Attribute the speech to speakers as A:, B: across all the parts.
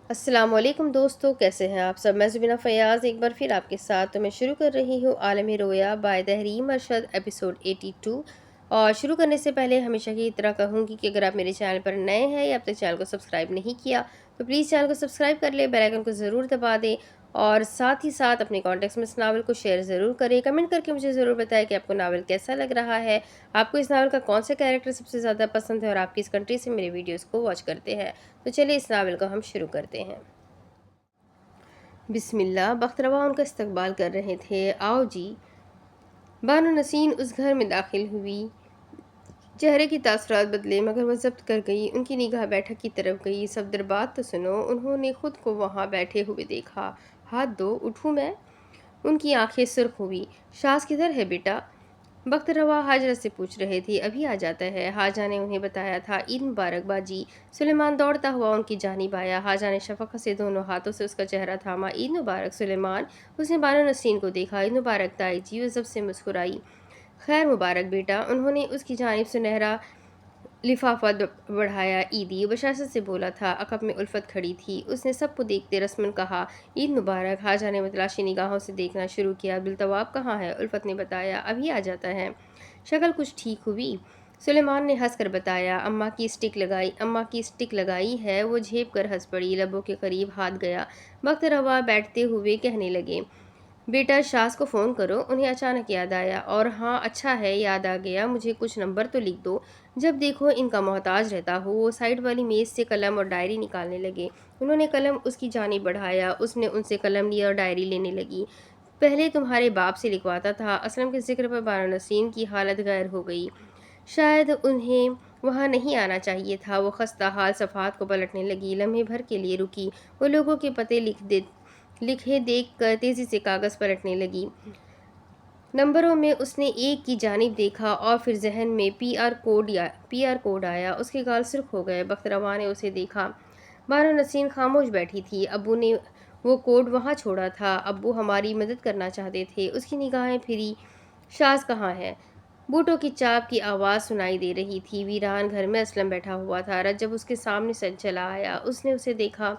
A: السلام علیکم دوستو، کیسے ہیں آپ سب؟ میں زبینہ فیاض ایک بار پھر آپ کے ساتھ تو میں شروع کر رہی ہوں عالمی رویا بائی تحریم ارشد ایپیسوڈ 82۔ اور شروع کرنے سے پہلے ہمیشہ کی طرح کہوں گی کہ اگر آپ میرے چینل پر نئے ہیں یا اب تک چینل کو سبسکرائب نہیں کیا تو پلیز چینل کو سبسکرائب کر لیں، بیل آئیکن کو ضرور دبا دیں اور ساتھ ہی ساتھ اپنے کانٹیکٹس میں اس ناول کو شیئر ضرور کریں۔ کمنٹ کر کے مجھے ضرور بتائیں کہ آپ کو ناول کیسا لگ رہا ہے، آپ کو اس ناول کا کون سا کیریکٹر سب سے زیادہ پسند ہے اور آپ کس کنٹری سے میرے ویڈیوز کو واچ کرتے ہیں۔ تو چلیے اس ناول کو ہم شروع کرتے ہیں۔ بسم اللہ۔ بخت روا ان کا استقبال کر رہے تھے۔ آؤ جی۔ بانو نسیم اس گھر میں داخل ہوئی۔ چہرے کی تاثرات بدلے مگر وہ ضبط کر گئی۔ ان کی نگاہ بیٹھک کی طرف گئی۔ صفدر بات تو سنو۔ انہوں نے خود کو وہاں بیٹھے ہوئے دیکھا۔ ہاتھ دو، اٹھوں میں؟ ان کی آنکھیں سرخ ہوئی۔ شاز کدھر ہے بیٹا؟ بخت روا حاجرہ سے پوچھ رہے تھے۔ ابھی آ جاتا ہے، حاجہ نے انہیں بتایا تھا۔ عید مبارک باجی۔ سلیمان دوڑتا ہوا ان کی جانب آیا۔ حاجہ نے شفقت سے دونوں ہاتھوں سے اس کا چہرہ تھاما۔ عید مبارک سلیمان۔ اس نے بانو نسرین کو دیکھا۔ عید مبارک تائی جی۔ وہ ضبط سے مسکرائی۔ خیر مبارک بیٹا۔ انہوں نے اس کی جانب سنہرا لفافہ بڑھایا۔ عیدی بشاشت سے بولا تھا۔ عقب میں الفت کھڑی تھی۔ اس نے سب کو دیکھتے رسمن کہا، عید مبارک۔ حاجہ نے متلاشی نگاہوں سے دیکھنا شروع کیا۔ عبدالتواب کہاں ہے؟ الفت نے بتایا، ابھی آ جاتا ہے۔ شکل کچھ ٹھیک ہوئی؟ سلیمان نے ہنس کر بتایا، اماں کی اسٹک لگائی ہے۔ وہ جھیپ کر ہنس پڑی۔ لبوں کے قریب ہاتھ گیا۔ بخت روا بیٹھتے ہوئے کہنے لگے، بیٹا شاز کو فون کرو۔ انہیں اچانک یاد آیا، اور ہاں اچھا ہے یاد آ گیا، مجھے کچھ نمبر تو لکھ دو، جب دیکھو ان کا محتاج رہتا ہو۔ وہ سائیڈ والی میز سے قلم اور ڈائری نکالنے لگے۔ انہوں نے قلم اس کی جانب بڑھایا۔ اس نے ان سے قلم لیا اور ڈائری لینے لگی۔ پہلے تمہارے باپ سے لکھواتا تھا۔ اسلم کے ذکر پر بانو نسرین کی حالت غیر ہو گئی۔ شاید انہیں وہاں نہیں آنا چاہیے تھا۔ وہ خستہ حال صفحات کو پلٹنے لگی۔ لمحے بھر کے لیے رکی۔ وہ لوگوں کے پتے لکھے دیکھ کر تیزی سے کاغذ پلٹنے لگی۔ نمبروں میں اس نے ایک کی جانب دیکھا اور پھر ذہن میں پی آر کوڈ آیا۔ اس کے گال سرخ ہو گئے۔ بخت روا نے اسے دیکھا۔ بانو نسرین خاموش بیٹھی تھی۔ ابو نے وہ کوڈ وہاں چھوڑا تھا۔ ابو ہماری مدد کرنا چاہتے تھے۔ اس کی نگاہیں پھری۔ شاز کہاں ہے؟ بوٹوں کی چاپ کی آواز سنائی دے رہی تھی۔ ویران گھر میں اسلم بیٹھا ہوا تھا۔ رجب اس کے سامنے سے چلا آیا۔ اس نے اسے دیکھا۔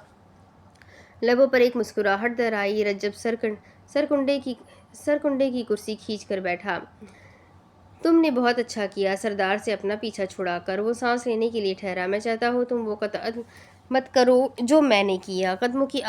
A: لبوں پر ایک مسکراہٹ در آئی۔ رجب سرکنڈے کی کرسی کھینچ کر بیٹھا۔ تم نے بہت اچھا کیا سردار سے اپنا پیچھا چھڑا کر۔ وہ سانس لینے کے لیے ٹھہرا۔ میں چاہتا ہوں تم وہ قطعہ مت کرو جو میں نے کیا۔ قدموں کی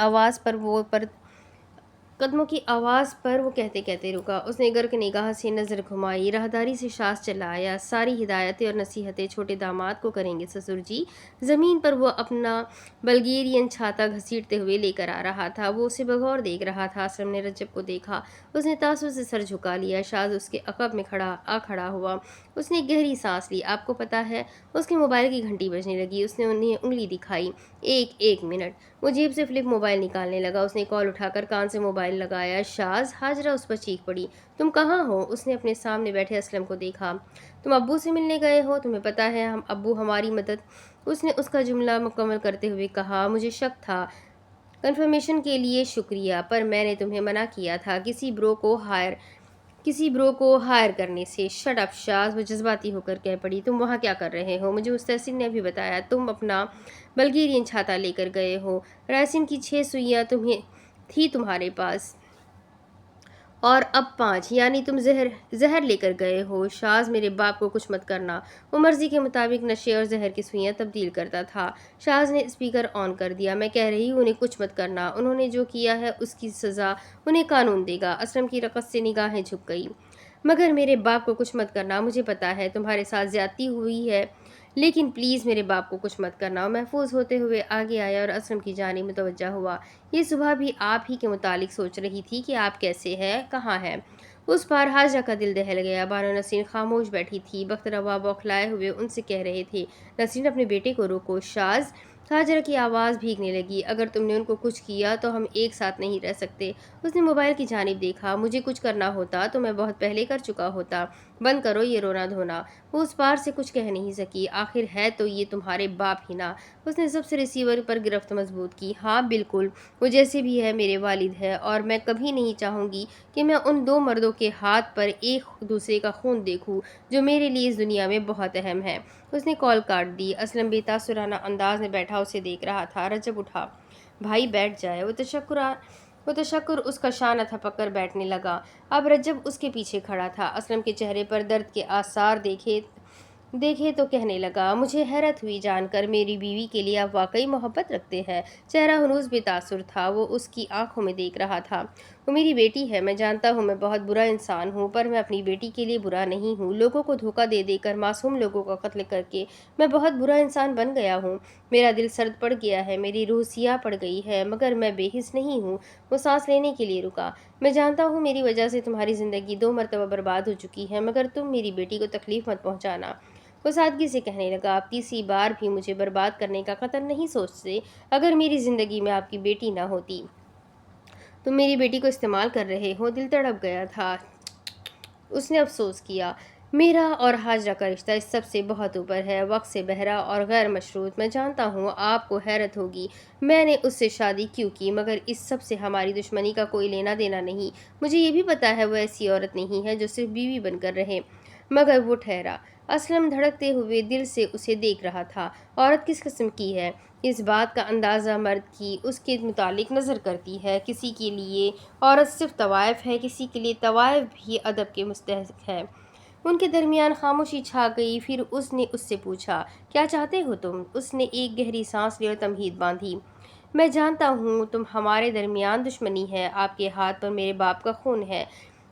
A: آواز پر وہ کہتے کہتے رکا۔ اس نے گرک نگاہ سے نظر گھمائی۔ راہداری سے شاز چلا آیا۔ ساری ہدایتیں اور نصیحتیں چھوٹے داماد کو کریں گے سسر جی۔ زمین پر وہ اپنا بلگیرین چھاتا گھسیٹتے ہوئے لے کر آ رہا تھا۔ وہ اسے بغور دیکھ رہا تھا۔ اسلم نے رجب کو دیکھا۔ اس نے تاثر سے سر جھکا لیا۔ شاز اس کے عقب میں کھڑا ہوا۔ اس نے گہری سانس لی۔ آپ کو پتہ ہے؟ اس کے موبائل کی گھنٹی بجنے لگی۔ اس نے انہیں انگلی دکھائی۔ ایک منٹ۔ وہ جیب سے فلپ موبائل نکالنے لگا۔ اس نے کال اٹھا کر کان سے موبائل لگایا۔ شاز۔ حاجرہ اس پر چیخ پڑی، تم کہاں ہو؟ اس نے اپنے سامنے بیٹھے اسلم کو دیکھا۔ تم ابو سے ملنے گئے ہو؟ تمہیں پتہ ہے ابو ہماری مدد۔ اس نے اس کا جملہ مکمل کرتے ہوئے کہا، مجھے شک تھا۔ کنفرمیشن کے لیے شکریہ، پر میں نے تمہیں منع کیا تھا کسی برو کو ہائر کرنے سے۔ Shut up Shaz. وہ جذباتی ہو کر کہہ پڑی، تم وہاں کیا کر رہے ہو؟ مجھے مستحسن نے بھی بتایا تم اپنا بلگیرین چھاتا لے کر گئے ہو۔ رائسن کی 6 سوئیاں تھی تمہارے پاس اور اب 5، یعنی تم زہر لے کر گئے ہو۔ شاز، میرے باپ کو کچھ مت کرنا۔ وہ مرضی کے مطابق نشے اور زہر کی سوئیاں تبدیل کرتا تھا۔ شاز نے اسپیکر آن کر دیا۔ میں کہہ رہی ہوں انہیں کچھ مت کرنا۔ انہوں نے جو کیا ہے اس کی سزا انہیں قانون دے گا۔ اسلم کی رقص سے نگاہیں جھک گئی۔ مگر میرے باپ کو کچھ مت کرنا۔ مجھے پتا ہے تمہارے ساتھ زیادتی ہوئی ہے، لیکن پلیز میرے باپ کو کچھ مت کرنا۔ وہ محفوظ ہوتے ہوئے آگے آیا اور اسلم کی جانب متوجہ ہوا۔ یہ صبح بھی آپ ہی کے متعلق سوچ رہی تھی کہ آپ کیسے ہیں، کہاں ہیں۔ اس پار حاجرہ کا دل دہل گیا۔ بانو نسرین خاموش بیٹھی تھی۔ بخت روا بوکھلائے ہوئے ان سے کہہ رہے تھے، نسرین اپنے بیٹے کو روکو۔ شاز۔ حاجرہ کی آواز بھیگنے لگی، اگر تم نے ان کو کچھ کیا تو ہم ایک ساتھ نہیں رہ سکتے۔ اس نے موبائل کی جانب دیکھا، مجھے کچھ کرنا ہوتا تو میں بہت پہلے کر چکا ہوتا۔ بند کرو یہ رونا دھونا۔ وہ اس پار سے کچھ کہہ نہیں سکی۔ آخر ہے تو یہ تمہارے باپ ہی نا۔ اس نے سب سے ریسیور پر گرفت مضبوط کی۔ ہاں بالکل، وہ جیسے بھی ہے میرے والد ہے، اور میں کبھی نہیں چاہوں گی کہ میں ان 2 مردوں کے ہاتھ پر ایک دوسرے کا خون دیکھوں جو میرے لیے اس دنیا میں بہت اہم ہے۔ اس نے کال کاٹ دی۔ اسلم بے تاثرانہ انداز میں بیٹھا اسے دیکھ رہا تھا۔ رجب اٹھا۔ بھائی بیٹھ جائے۔ وہ تشکر اس کا شانہ تھپک کر بیٹھنے لگا۔ اب رجب اس کے پیچھے کھڑا تھا۔ اسلم کے چہرے پر درد کے آثار دیکھے تو کہنے لگا، مجھے حیرت ہوئی جان کر میری بیوی کے لیے آپ واقعی محبت رکھتے ہیں۔ چہرہ ہنوز بے تاثر تھا، وہ اس کی آنکھوں میں دیکھ رہا تھا۔ وہ میری بیٹی ہے، میں جانتا ہوں میں بہت برا انسان ہوں، پر میں اپنی بیٹی کے لیے برا نہیں ہوں۔ لوگوں کو دھوکہ دے دے کر، معصوم لوگوں کا قتل کر کے میں بہت برا انسان بن گیا ہوں۔ میرا دل سرد پڑ گیا ہے، میری روح سیاہ پڑ گئی ہے، مگر میں بے حس نہیں ہوں۔ وہ سانس لینے کے لیے رکا۔ میں جانتا ہوں میری وجہ سے تمہاری زندگی 2 مرتبہ برباد ہو چکی ہے، مگر تم میری بیٹی کو تکلیف مت پہنچانا۔ وہ سادگی سے کہنے لگا، آپ تیسری بار بھی مجھے برباد کرنے کا قطر نہیں سوچتے۔ اگر میری زندگی میں آپ کی بیٹی نہ ہوتی۔ تم میری بیٹی کو استعمال کر رہے ہو۔ دل تڑپ گیا تھا۔ اس نے افسوس کیا، میرا اور ہاجرہ کا رشتہ اس سب سے بہت اوپر ہے، وقت سے بہرا اور غیر مشروط۔ میں جانتا ہوں آپ کو حیرت ہوگی میں نے اس سے شادی کیوں کی، مگر اس سب سے ہماری دشمنی کا کوئی لینا دینا نہیں۔ مجھے یہ بھی پتا ہے وہ ایسی عورت نہیں ہے جو صرف بیوی بن کر رہے۔ مگر وہ ٹھہرا۔ اسلم دھڑکتے ہوئے دل سے اسے دیکھ رہا تھا۔ عورت کس قسم کی ہے؟ اس بات کا اندازہ مرد کی اس کے متعلق نظر کرتی ہے۔ کسی کے لیے عورت صرف طوائف ہے، کسی کے لیے طوائف بھی ادب کے مستحق ہے۔ ان کے درمیان خاموشی چھا گئی۔ پھر اس نے اس سے پوچھا، کیا چاہتے ہو تم؟ اس نے ایک گہری سانس لی اور تمہید باندھی۔ میں جانتا ہوں تم ہمارے درمیان دشمنی ہے، آپ کے ہاتھ پر میرے باپ کا خون ہے،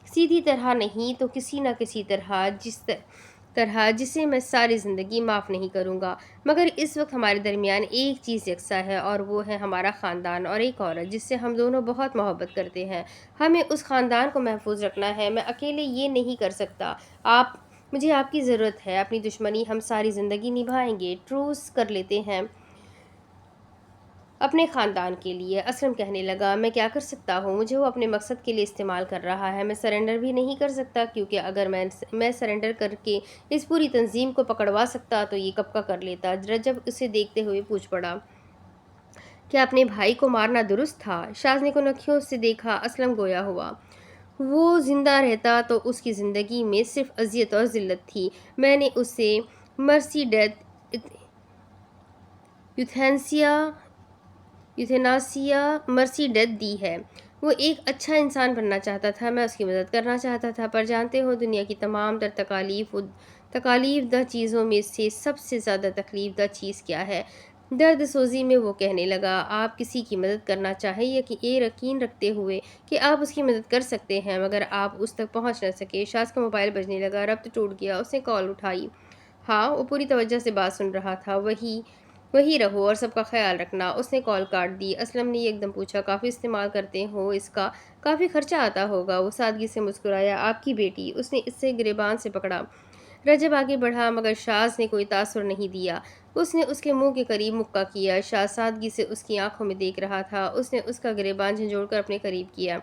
A: سیدھی طرح نہیں تو کسی نہ کسی طرح، جسے میں ساری زندگی معاف نہیں کروں گا۔ مگر اس وقت ہمارے درمیان ایک چیز یکساں ہے اور وہ ہے ہمارا خاندان اور ایک عورت جس سے ہم دونوں بہت محبت کرتے ہیں۔ ہمیں اس خاندان کو محفوظ رکھنا ہے۔ میں اکیلے یہ نہیں کر سکتا، مجھے آپ کی ضرورت ہے۔ اپنی دشمنی ہم ساری زندگی نبھائیں گے، ٹروس کر لیتے ہیں اپنے خاندان کے لیے۔ اسلم کہنے لگا، میں کیا کر سکتا ہوں؟ مجھے وہ اپنے مقصد کے لیے استعمال کر رہا ہے۔ میں سرنڈر بھی نہیں کر سکتا، کیونکہ اگر میں سرنڈر کر کے اس پوری تنظیم کو پکڑوا سکتا تو یہ کب کا کر لیتا۔ رجب اسے دیکھتے ہوئے پوچھ پڑا، کیا اپنے بھائی کو مارنا درست تھا؟ شاز نے کنکھیوں سے دیکھا۔ اسلم گویا ہوا، وہ زندہ رہتا تو اس کی زندگی میں صرف اذیت اور ذلت تھی۔ میں نے اسے مرسی ڈیتھ یوتھیناسیا مرسی ڈیتھ دی ہے۔ وہ ایک اچھا انسان بننا چاہتا تھا، میں اس کی مدد کرنا چاہتا تھا۔ پر جانتے ہو دنیا کی تمام تر تکالیف دہ چیزوں میں سے سب سے زیادہ تکلیف دہ چیز کیا ہے؟ درد سوزی میں وہ کہنے لگا، آپ کسی کی مدد کرنا چاہیں یہ یقین رکھتے ہوئے کہ آپ اس کی مدد کر سکتے ہیں، مگر آپ اس تک پہنچ نہ سکے۔ شاز کا موبائل بجنے لگا، ربط ٹوٹ گیا۔ اس نے کال اٹھائی۔ ہاں، وہ پوری توجہ سے بات سن رہا تھا۔ وہی رہو اور سب کا خیال رکھنا۔ اس نے کال کاٹ دی۔ اسلم نے ایک دم پوچھا، کافی استعمال کرتے ہو اس کا؟ کافی خرچہ آتا ہوگا۔ وہ سادگی سے مسکرایا، آپ کی بیٹی؟ اس نے اس سے گریبان سے پکڑا۔ رجب آگے بڑھا، مگر شاز نے کوئی تاثر نہیں دیا۔ اس نے اس کے منہ کے قریب مکہ کیا۔ شاز سادگی سے اس کی آنکھوں میں دیکھ رہا تھا۔ اس نے اس کا گریبان جھنجھوڑ کر اپنے قریب کیا۔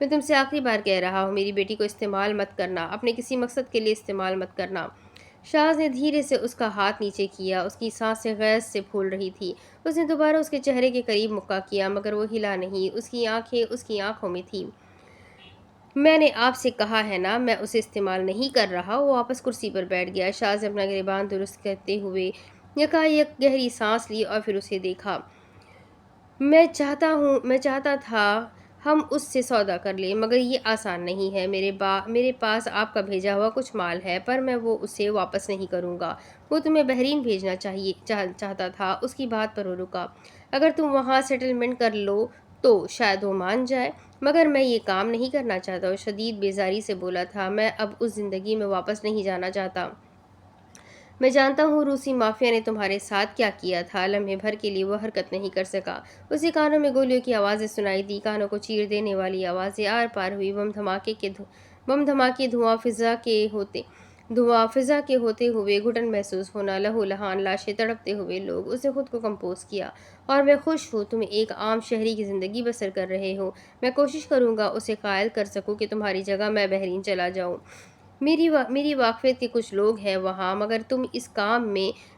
A: میں تم سے آخری بار کہہ رہا ہوں، میری بیٹی کو استعمال مت کرنا، اپنے کسی مقصد کے لیے استعمال مت کرنا۔ شاز نے دھیرے سے اس کا ہاتھ نیچے کیا۔ اس کی سانسیں غیظ سے پھول رہی تھی۔ اس نے دوبارہ اس کے چہرے کے قریب مکہ کیا، مگر وہ ہلا نہیں۔ اس کی آنکھیں اس کی آنکھوں میں تھیں۔ میں نے آپ سے کہا ہے نا، میں اسے استعمال نہیں کر رہا۔ وہ واپس کرسی پر بیٹھ گیا۔ شاز نے اپنا گریبان درست کرتے ہوئے یکایک گہری سانس لی اور پھر اسے دیکھا۔ میں چاہتا تھا ہم اس سے سودا کر لیں، مگر یہ آسان نہیں ہے۔ میرے پاس آپ کا بھیجا ہوا کچھ مال ہے، پر میں اسے واپس نہیں کروں گا۔ وہ تمہیں بحرین بھیجنا چاہتا تھا۔ اس کی بات پر وہ رکا۔ اگر تم وہاں سیٹلمنٹ کر لو تو شاید وہ مان جائے، مگر میں یہ کام نہیں کرنا چاہتا۔ وہ شدید بیزاری سے بولا تھا، میں اب اس زندگی میں واپس نہیں جانا چاہتا۔ میں جانتا ہوں روسی مافیا نے تمہارے ساتھ کیا کیا تھا۔ لمحے بھر کے لیے وہ حرکت نہیں کر سکا۔ اسے کانوں میں گولیوں کی آوازیں سنائی دی، کانوں کو چیر دینے والی آوازیں آر پار ہوئی۔ بم دھماکے، دھواں فضا کے ہوتے ہوئے گھٹن محسوس ہونا، لہو لہان لاشیں، تڑپتے ہوئے لوگ۔ اس نے خود کو کمپوز کیا، اور میں خوش ہوں تم ایک عام شہری کی زندگی بسر کر رہے ہو۔ میں کوشش کروں گا اسے قائل کر سکوں کہ تمہاری جگہ میں بحرین چلا جاؤں۔ میری واقفیت کے کچھ لوگ ہیں وہاں، مگر تم اس کام میں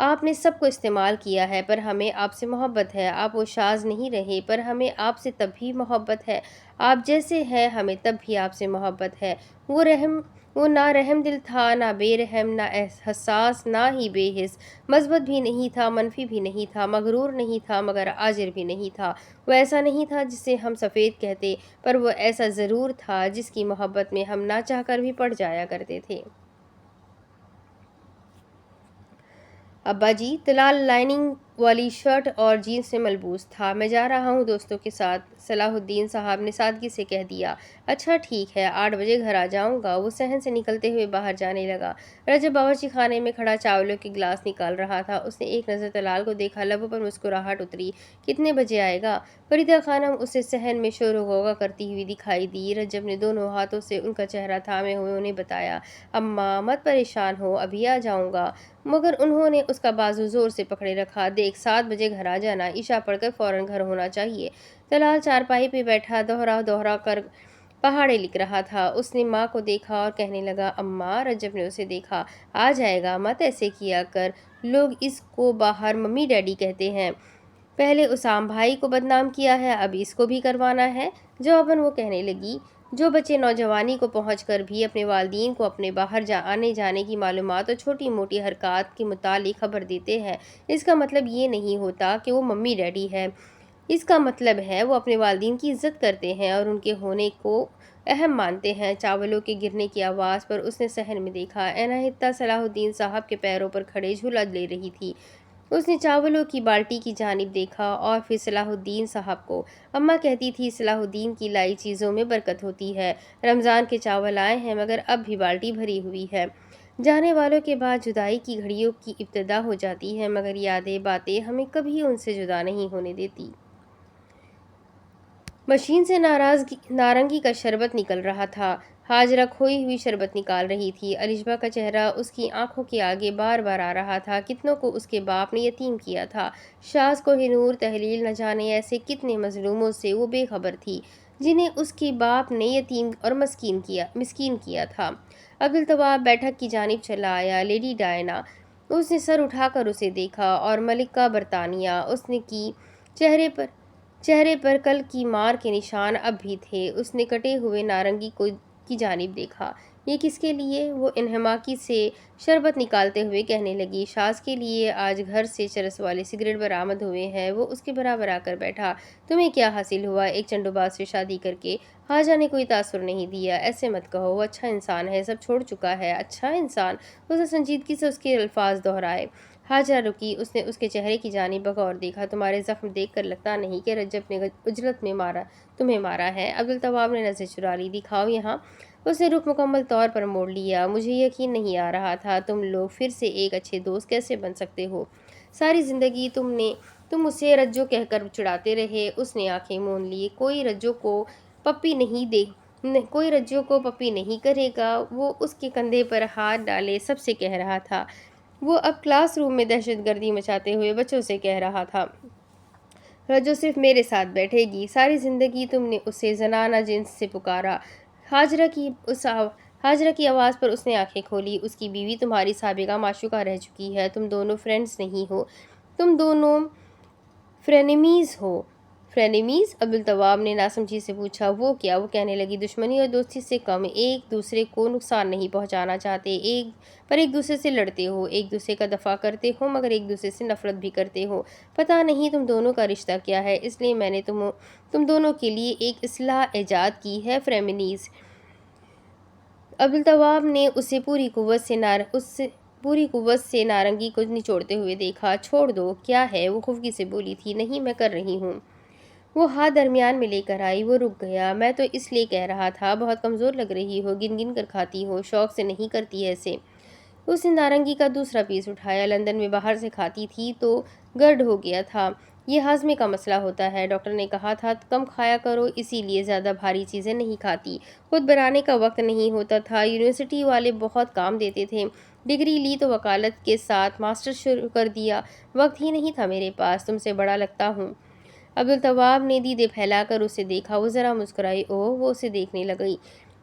A: آپ نے سب کو استعمال کیا ہے، پر ہمیں آپ سے محبت ہے۔ آپ وہ شاذ نہیں رہے، پر ہمیں آپ سے تب بھی محبت ہے۔ آپ جیسے ہیں ہمیں تب بھی آپ سے محبت ہے۔ وہ نہ رحم دل تھا، نہ بے رحم، نہ حساس، نہ ہی بے حس، مثبت بھی نہیں تھا، منفی بھی نہیں تھا، مغرور نہیں تھا، مگر عاجر بھی نہیں تھا۔ وہ ایسا نہیں تھا جسے ہم سفید کہتے، پر وہ ایسا ضرور تھا جس کی محبت میں ہم نہ چاہ کر بھی پڑ جایا کرتے تھے۔ ابا جی، طلال لائننگ والی شرٹ اور جینس سے ملبوس تھا۔ میں جا رہا ہوں دوستوں کے ساتھ، صلاح الدین صاحب نے سادگی سے کہہ دیا۔ اچھا ٹھیک ہے، 8 بجے گھر آ جاؤں گا۔ وہ صحن سے نکلتے ہوئے باہر جانے لگا۔ رجب باورچی خانے میں کھڑا چاولوں کے گلاس نکال رہا تھا۔ اس نے ایک نظر طلال کو دیکھا، لبوں پر مسکراہٹ اتری۔ کتنے بجے آئے گا؟ فریدہ خانم اسے صحن میں شور و غوغا کرتی ہوئی دکھائی دی۔ رجب نے دونوں ہاتھوں سے ان کا چہرہ تھامے ہوئے انہیں بتایا، اماں مت پریشان ہو، ابھی آ جاؤں گا۔ مگر انہوں نے اس کا بازو زور سے پکڑے رکھا۔ دیکھ، 7 بجے گھر آ جانا، عشاء پڑھ کر فوراً گھر ہونا چاہیے۔ طلال چارپائی پہ بیٹھا دوہرا دوہرا کر پہاڑے لکھ رہا تھا۔ اس نے ماں کو دیکھا اور کہنے لگا، اماں۔ رجب نے اسے دیکھا، آ جائے گا، مت ایسے کیا کر، لوگ اس کو باہر ممی ڈیڈی کہتے ہیں۔ پہلے اسام بھائی کو بدنام کیا ہے، اب اس کو بھی کروانا ہے۔ جواباً وہ کہنے لگی، جو بچے نوجوانی کو پہنچ کر بھی اپنے والدین کو اپنے باہر آنے جانے کی معلومات اور چھوٹی موٹی حرکات کے متعلق خبر دیتے ہیں، اس کا مطلب یہ نہیں ہوتا کہ وہ ممی ڈیڈی ہے۔ اس کا مطلب ہے وہ اپنے والدین کی عزت کرتے ہیں اور ان کے ہونے کو اہم مانتے ہیں۔ چاولوں کے گرنے کی آواز پر اس نے صحن میں دیکھا، اناہیتا صلاح الدین صاحب کے پیروں پر کھڑے جھولا لے رہی تھی۔ اس نے چاولوں کی بالٹی کی جانب دیکھا اور پھر صلاح الدین صاحب کو۔ اماں کہتی تھی صلاح الدین کی لائی چیزوں میں برکت ہوتی ہے۔ رمضان کے چاول آئے ہیں مگر اب بھی بالٹی بھری ہوئی ہے۔ جانے والوں کے بعد جدائی کی گھڑیوں کی ابتدا ہو جاتی ہے، مگر یادیں باتیں ہمیں کبھی ان سے جدا نہیں ہونے دیتی۔ مشین سے نارنگی کا شربت نکل رہا تھا۔ ہاجرہ کھوئی ہوئی شربت نکال رہی تھی۔ الشبہ کا چہرہ اس کی آنکھوں کے آگے بار بار آ رہا تھا۔ کتنوں کو اس کے باپ نے یتیم کیا تھا۔ شاذ کوہ نور، تحلیل، نہ جانے ایسے کتنے مظلوموں سے وہ بے خبر تھی جنہیں اس کے باپ نے یتیم اور مسکین کیا تھا۔ عبدالتواب بیٹھک کی جانب چلا آیا۔ Lady Diana. اس نے سر اٹھا کر اسے دیکھا، اور ملکہ برطانیہ۔ اس نے کی چہرے پر کل کی مار کے نشان اب بھی تھے۔ اس نے کٹے ہوئے نارنگی کی جانب دیکھا۔ یہ کس کے لیے؟ وہ انہماکی سے شربت نکالتے ہوئے کہنے لگی، شاذ کے لیے۔ آج گھر سے چرس والے سگریٹ برآمد ہوئے ہیں۔ وہ اس کے برابر آ کر بیٹھا۔ تمہیں کیا حاصل ہوا ایک چنڈوباز سے شادی کر کے؟ خواجہ نے کوئی تاثر نہیں دیا۔ ایسے مت کہو، وہ اچھا انسان ہے، سب چھوڑ چکا ہے۔ اچھا انسان؟ اس نے سنجیدگی سے اس کے الفاظ دہرائے۔ ہاجرہ رکی۔ اس نے اس کے چہرے کی جانب بغور دیکھا۔ تمہارے زخم دیکھ کر لگتا نہیں کہ رجب نے اجلت میں تمہیں مارا ہے۔ عبدالتواب نے نظر چرا لی۔ دکھاؤ یہاں۔ اس نے رخ مکمل طور پر موڑ لیا۔ مجھے یقین نہیں آ رہا تھا تم لوگ پھر سے ایک اچھے دوست کیسے بن سکتے ہو۔ ساری زندگی تم اسے رجو کہہ کر چڑھاتے رہے۔ اس نے آنکھیں موند لی۔ کوئی رجو کو پپی نہیں کرے گا۔ وہ اس کے کندھے پر ہاتھ ڈالے سب سے کہہ رہا تھا۔ وہ اب کلاس روم میں دہشت گردی مچاتے ہوئے بچوں سے کہہ رہا تھا، رجو صرف میرے ساتھ بیٹھے گی۔ ساری زندگی تم نے اسے زنانہ جنس سے پکارا۔ ہاجرہ کی آواز پر اس نے آنکھیں کھولی۔ اس کی بیوی تمہاری سابقہ معشوقہ رہ چکی ہے۔ تم دونوں فرینڈز نہیں ہو، تم دونوں فرینیمیز ہو۔ فرینیمیز؟ عبدالتواب نے ناسمجھی سے پوچھا۔ وہ کیا؟ وہ کہنے لگی، دشمنی اور دوستی سے کم۔ ایک دوسرے کو نقصان نہیں پہنچانا چاہتے، پر ایک دوسرے سے لڑتے ہو، ایک دوسرے کا دفاع کرتے ہو، مگر ایک دوسرے سے نفرت بھی کرتے ہو۔ پتہ نہیں تم دونوں کا رشتہ کیا ہے، اس لیے میں نے تم دونوں کے لیے ایک اصطلاح ایجاد کی ہے، فریمینیز۔ عبدالتواب نے اسے پوری قوت سے نارنگی کو نچوڑتے ہوئے دیکھا۔ چھوڑ دو۔ کیا ہے؟ وہ خفگی سے بولی تھی۔ نہیں، میں کر رہی ہوں۔ وہ ہاتھ درمیان میں لے کر آئی۔ وہ رک گیا۔ میں تو اس لیے کہہ رہا تھا، بہت کمزور لگ رہی ہو، گن گن کر کھاتی ہو، شوق سے نہیں کرتی ایسے۔ اس نے نارنگی کا دوسرا پیس اٹھایا۔ لندن میں باہر سے کھاتی تھی تو گرڈ ہو گیا تھا۔ یہ ہاضمے کا مسئلہ ہوتا ہے، ڈاکٹر نے کہا تھا کم کھایا کرو، اسی لیے زیادہ بھاری چیزیں نہیں کھاتی۔ خود بنانے کا وقت نہیں ہوتا تھا، یونیورسٹی والے بہت کام دیتے تھے، ڈگری لی تو وکالت کے ساتھ ماسٹر شروع کر دیا، وقت ہی نہیں تھا میرے پاس۔ تم سے بڑا لگتا ہوں۔ عبدالتواب نے دیدے پھیلا کر اسے دیکھا۔ وہ ذرا مسکرائی۔ اوہ، وہ اسے دیکھنے لگی۔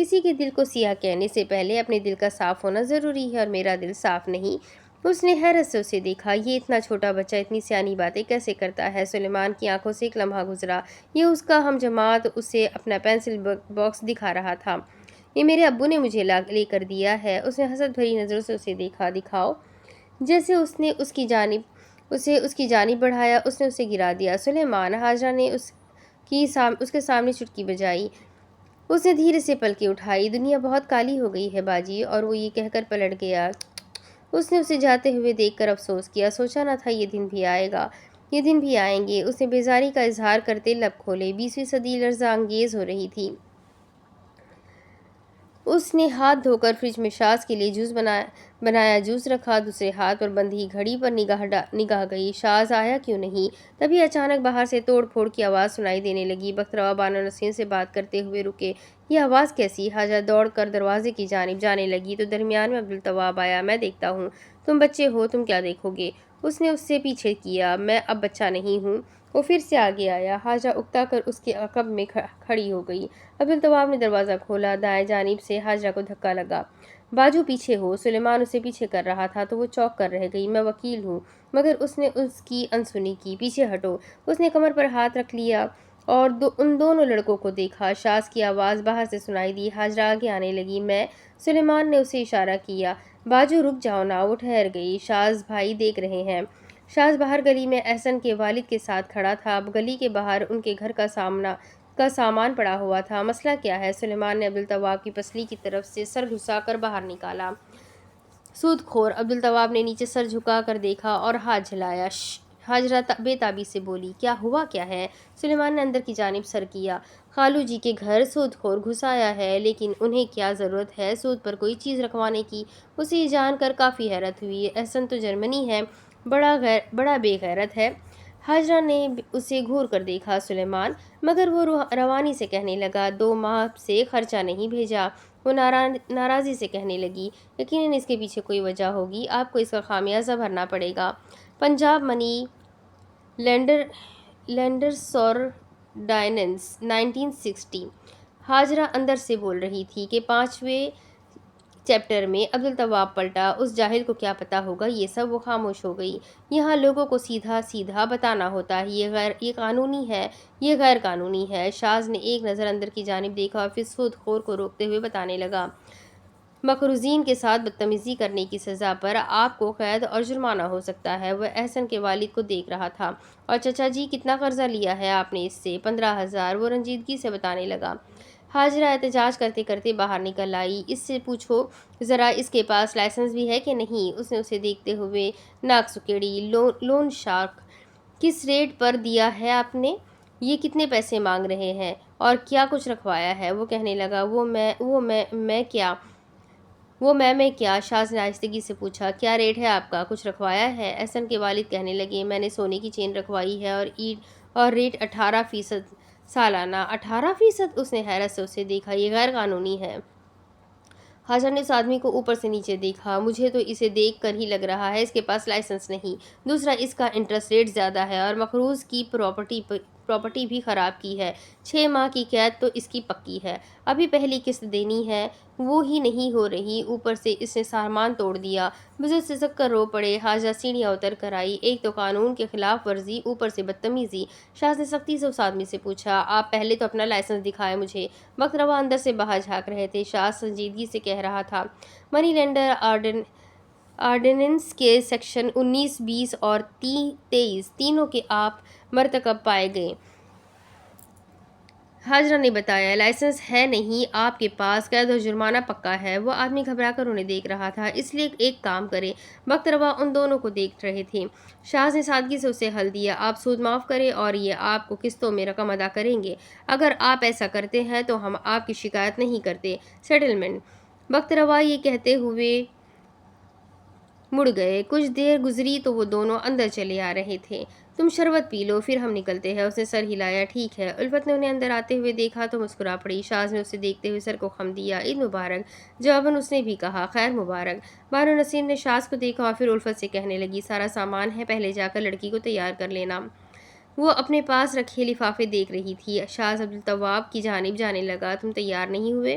A: کسی کے دل کو سیاہ کہنے سے پہلے اپنے دل کا صاف ہونا ضروری ہے، اور میرا دل صاف نہیں۔ اس نے حیرت سے اسے دیکھا۔ یہ اتنا چھوٹا بچہ اتنی سیانی باتیں کیسے کرتا ہے؟ سلیمان کی آنکھوں سے ایک لمحہ گزرا۔ یہ اس کا ہم جماعت اسے اپنا پینسل باکس دکھا رہا تھا۔ یہ میرے ابو نے مجھے لے کر دیا ہے۔ اس نے حسد بھری نظروں سے اسے دیکھا۔ دکھاؤ۔ جیسے اس نے اس کی جانب بڑھایا، اس نے اسے گرا دیا۔ سلیمان، ہاجرہ نے اس کے سامنے چٹکی بجائی۔ اس نے دھیرے سے پلکیں اٹھائی۔ دنیا بہت کالی ہو گئی ہے باجی، اور وہ یہ کہہ کر پلٹ گیا۔ اس نے اسے جاتے ہوئے دیکھ کر افسوس کیا۔ سوچا نہ تھا یہ دن بھی آئے گا، یہ دن بھی آئیں گے۔ اس نے بیزاری کا اظہار کرتے لب کھولے۔ 20ویں صدی لرزہ انگیز ہو رہی تھی۔ اس نے ہاتھ دھو کر فریج میں شاز کے لیے جوس بنایا، جوس رکھا۔ دوسرے ہاتھ پر بندھی گھڑی پر نگاہ گئی۔ شاز آیا کیوں نہیں؟ تبھی اچانک باہر سے توڑ پھوڑ کی آواز سنائی دینے لگی۔ بخت روا بانو نسرین سے بات کرتے ہوئے رکے۔ یہ آواز کیسی؟ حاجہ دوڑ کر دروازے کی جانب جانے لگی تو درمیان میں عبدالتواب آیا۔ میں دیکھتا ہوں۔ تم بچے ہو، تم کیا دیکھو گے؟ اس نے اس سے پیچھے کیا۔ میں اب بچہ نہیں ہوں۔ وہ پھر سے آگے آیا۔ حاجہ اکتا کر اس کے عقب میں کھڑی ہو گئی۔ عبدالتواب نے دروازہ کھولا۔ دائیں جانب سے حاجرہ کو دھکا لگا۔ باجو پیچھے ہو۔ سلیمان اسے پیچھے کر رہا تھا تو وہ چونک کر رہ گئی۔ میں وکیل ہوں۔ مگر اس نے اس کی انسنی کی۔ پیچھے ہٹو۔ اس نے کمر پر ہاتھ رکھ لیا اور ان دونوں لڑکوں کو دیکھا۔ شاز کی آواز باہر سے سنائی دی۔ حاجرہ آگے آنے لگی۔ میں۔ سلیمان نے اسے اشارہ کیا۔ باجو رک جاؤ نا۔ وہ ٹھہر گئی۔ شاز بھائی دیکھ رہے ہیں۔ شاز باہر گلی میں احسن کے والد کے ساتھ کھڑا تھا۔ اب گلی کے باہر ان کے گھر کا سامان پڑا ہوا تھا۔ مسئلہ کیا ہے؟ سلیمان نے عبدالتواب کی پسلی کی طرف سے سر گھسا کر باہر نکالا۔ سود خور۔ عبدالتواب نے نیچے سر جھکا کر دیکھا اور ہاتھ جھلایا۔ حاجرہ بے تابی سے بولی۔ کیا ہوا کیا ہے؟ سلیمان نے اندر کی جانب سر کیا۔ خالو جی کے گھر سود خور گھس آیا ہے، لیکن انہیں کیا ضرورت ہے سود پر کوئی چیز رکھوانے کی؟ اسے یہ جان کر کافی حیرت ہوئی۔ احسن تو جرمنی ہے، بڑا بے غیرت ہے۔ حاجرہ نے اسے گھور کر دیکھا۔ سلیمان۔ مگر وہ روانی سے کہنے لگا۔ 2 ماہ سے خرچہ نہیں بھیجا۔ وہ ناراضی سے کہنے لگی۔ یقیناً اس کے پیچھے کوئی وجہ ہوگی، آپ کو اس کا خمیازہ بھرنا پڑے گا۔ پنجاب منی لینڈرز اور ڈائننس 1960۔ حاجرہ اندر سے بول رہی تھی کہ 5ویں چیپٹر میں۔ عبدالتواب پلٹا۔ اس جاہل کو کیا پتا ہوگا یہ سب؟ وہ خاموش ہو گئی۔ یہاں لوگوں کو سیدھا سیدھا بتانا ہوتا ہے۔ یہ قانونی ہے، یہ غیر قانونی ہے۔ شاز نے ایک نظر اندر کی جانب دیکھا اور پھر سود خور کو روکتے ہوئے بتانے لگا۔ مقروضین کے ساتھ بدتمیزی کرنے کی سزا پر آپ کو قید اور جرمانہ ہو سکتا ہے۔ وہ احسن کے والد کو دیکھ رہا تھا۔ اور چچا جی، کتنا قرضہ لیا ہے آپ نے اس سے؟ 15,000۔ وہ رنجیدگی سے بتانے لگا۔ حاجرہ احتجاج کرتے کرتے باہر نکل آئی۔ اس سے پوچھو ذرا، اس کے پاس لائسنس بھی ہے کہ نہیں؟ اس نے اسے دیکھتے ہوئے ناک سکیڑی۔ لون شارک کس ریٹ پر دیا ہے آپ نے؟ یہ کتنے پیسے مانگ رہے ہیں؟ اور کیا کچھ رکھوایا ہے؟ وہ کہنے لگا۔ میں کیا؟ شاز نے آہستگی سے پوچھا۔ کیا ریٹ ہے آپ کا؟ کچھ رکھوایا ہے؟ احسن کے والد کہنے لگے۔ میں نے سونے کی چین رکھوائی ہے اور ریٹ 18% سالانہ۔ 18%؟ اس نے حیرت سے اسے دیکھا۔ یہ غیر قانونی ہے۔ حاجرہ نے اس آدمی کو اوپر سے نیچے دیکھا۔ مجھے تو اسے دیکھ کر ہی لگ رہا ہے اس کے پاس لائسنس نہیں۔ دوسرا، اس کا انٹرسٹ ریٹ زیادہ ہے اور مقروض کی پراپرٹی بھی خراب کی ہے۔ 6 ماہ کی قید تو اس کی پکی ہے۔ ابھی پہلی قسط دینی ہے، وہ ہی نہیں ہو رہی۔ اوپر سے اس نے سامان توڑ دیا۔ بزرگ سسک کر رو پڑے۔ حاجرہ سیڑھیاں اتر کر آئی۔ ایک تو قانون کے خلاف ورزی، اوپر سے بدتمیزی۔ شاز نے سختی سے اس آدمی سے پوچھا۔ آپ پہلے تو اپنا لائسنس دکھائیں مجھے۔ بخت روا اندر سے باہر جھانک رہے تھے۔ شاز سنجیدگی سے کہہ رہا تھا۔ منی لینڈر آرڈیننس کے سیکشن 19، 20 اور 23 تینوں کے آپ مرتکب پائے گئے۔ حاجرہ نے بتایا۔ لائسنس ہے نہیں آپ کے پاس، قید و جرمانہ پکا ہے۔ وہ آدمی گھبرا کر انہیں دیکھ رہا تھا۔ اس لیے ایک کام کریں۔ بخت روا ان دونوں کو دیکھ رہے تھے۔ شاز نے سادگی سے اسے حل دیا۔ آپ سود معاف کریں اور یہ آپ کو قسطوں میں رقم ادا کریں گے۔ اگر آپ ایسا کرتے ہیں تو ہم آپ کی شکایت نہیں کرتے۔ سیٹلمنٹ۔ بخت روا یہ کہتے ہوئے مڑ گئے۔ کچھ دیر گزری تو وہ دونوں اندر چلے آ رہے تھے۔ تم شربت پی لو، پھر ہم نکلتے ہیں۔ اس نے سر ہلایا۔ ٹھیک ہے۔ الفت نے انہیں اندر آتے ہوئے دیکھا تو مسکرا پڑی۔ شاز نے اسے دیکھتے ہوئے سر کو خم دیا۔ عید مبارک۔ جواباً اس نے بھی کہا، خیر مبارک۔ بانو نسرین نے شاز کو دیکھا اور پھر الفت سے کہنے لگی، سارا سامان ہے، پہلے جا کر لڑکی کو تیار کر لینا۔ وہ اپنے پاس رکھے لفافے دیکھ رہی تھی۔ شاز عبدالتواب کی جانب جانے لگا۔ تم تیار نہیں ہوئے؟